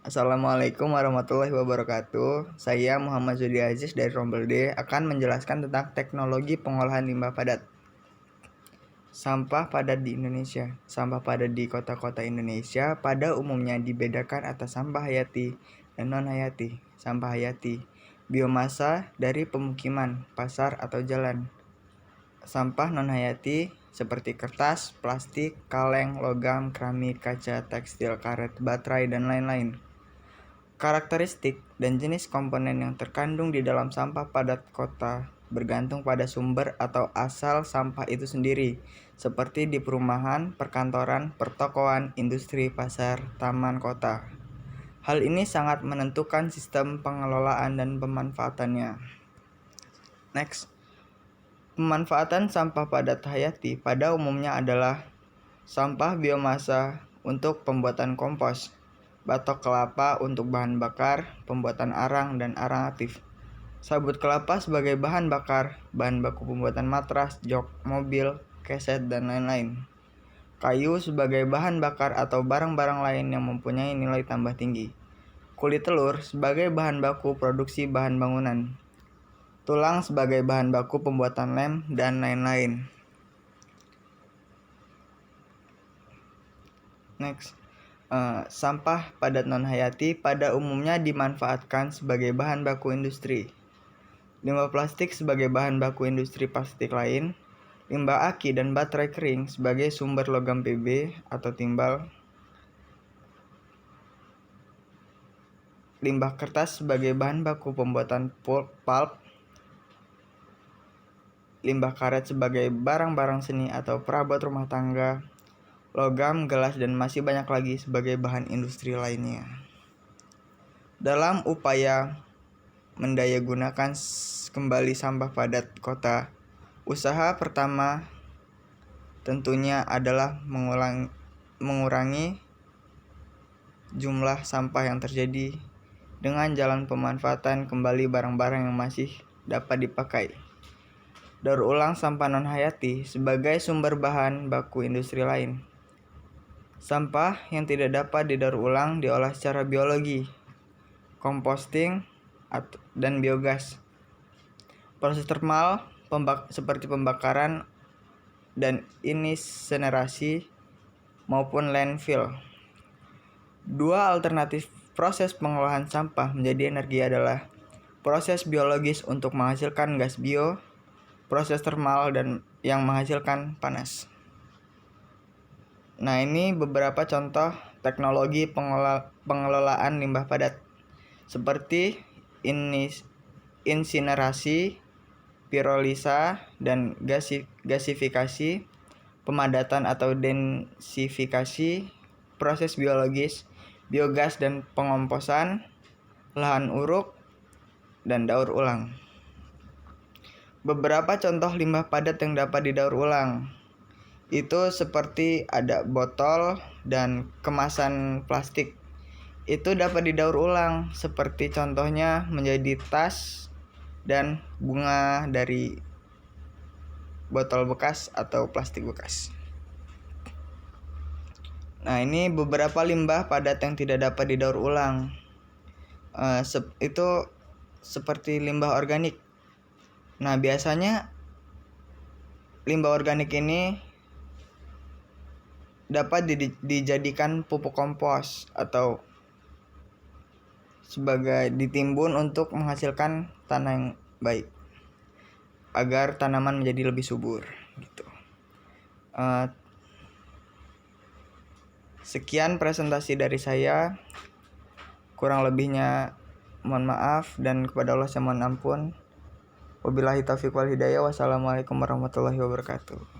Assalamualaikum warahmatullahi wabarakatuh. Saya Muhammad Zudi Aziz dari Rombel D akan menjelaskan tentang teknologi pengolahan limbah padat. Sampah padat di Indonesia. Sampah padat di kota-kota Indonesia pada umumnya dibedakan atas sampah hayati dan non-hayati. Sampah hayati, biomasa dari pemukiman, pasar, atau jalan. Sampah non-hayati seperti kertas, plastik, kaleng, logam, keramik, kaca, tekstil, karet, baterai, dan lain-lain. Karakteristik dan jenis komponen yang terkandung di dalam sampah padat kota bergantung pada sumber atau asal sampah itu sendiri, seperti di perumahan, perkantoran, pertokoan, industri, pasar, taman kota. Hal ini sangat menentukan sistem pengelolaan dan pemanfaatannya. Next. Pemanfaatan sampah padat hayati pada umumnya adalah sampah biomasa untuk pembuatan kompos, batok kelapa untuk bahan bakar, pembuatan arang dan arang aktif, sabut kelapa sebagai bahan bakar, bahan baku pembuatan matras, jok, mobil, keset, dan lain-lain, kayu sebagai bahan bakar atau barang-barang lain yang mempunyai nilai tambah tinggi, kulit telur sebagai bahan baku produksi bahan bangunan, tulang sebagai bahan baku pembuatan lem, dan lain-lain. Next. Sampah padat non-hayati pada umumnya dimanfaatkan sebagai bahan baku industri. Limbah plastik sebagai bahan baku industri plastik lain, limbah aki dan baterai kering sebagai sumber logam Pb atau timbal, limbah kertas sebagai bahan baku pembuatan pulp, limbah karet sebagai barang-barang seni atau perabot rumah tangga, logam, gelas, dan masih banyak lagi sebagai bahan industri lainnya. Dalam upaya mendayagunakan kembali sampah padat kota, usaha pertama tentunya adalah mengurangi jumlah sampah yang terjadi dengan jalan pemanfaatan kembali barang-barang yang masih dapat dipakai. Daur ulang sampah non-hayati sebagai sumber bahan baku industri lain. Sampah yang tidak dapat didaur ulang diolah secara biologi, composting, dan biogas. Proses termal seperti pembakaran dan insinerasi maupun landfill. Dua alternatif proses pengolahan sampah menjadi energi adalah proses biologis untuk menghasilkan gas bio, proses termal dan yang menghasilkan panas. Nah, ini beberapa contoh teknologi pengelolaan limbah padat seperti insinerasi, pirolisa, dan gasifikasi, pemadatan atau densifikasi, proses biologis, biogas dan pengomposan, lahan uruk, dan daur ulang. Beberapa contoh limbah padat yang dapat didaur ulang itu seperti ada botol dan kemasan plastik. Itu dapat didaur ulang, seperti contohnya menjadi tas dan bunga dari botol bekas atau plastik bekas. Nah, ini beberapa limbah padat yang tidak dapat didaur ulang. Itu seperti limbah organik. Nah, biasanya limbah organik ini dapat dijadikan pupuk kompos atau sebagai ditimbun untuk menghasilkan tanah yang baik agar tanaman menjadi lebih subur gitu. Sekian presentasi dari saya, kurang lebihnya mohon maaf dan kepada Allah saya mohon ampun. Wabillahi taufiq wal hidayah. Wassalamualaikum warahmatullahi wabarakatuh.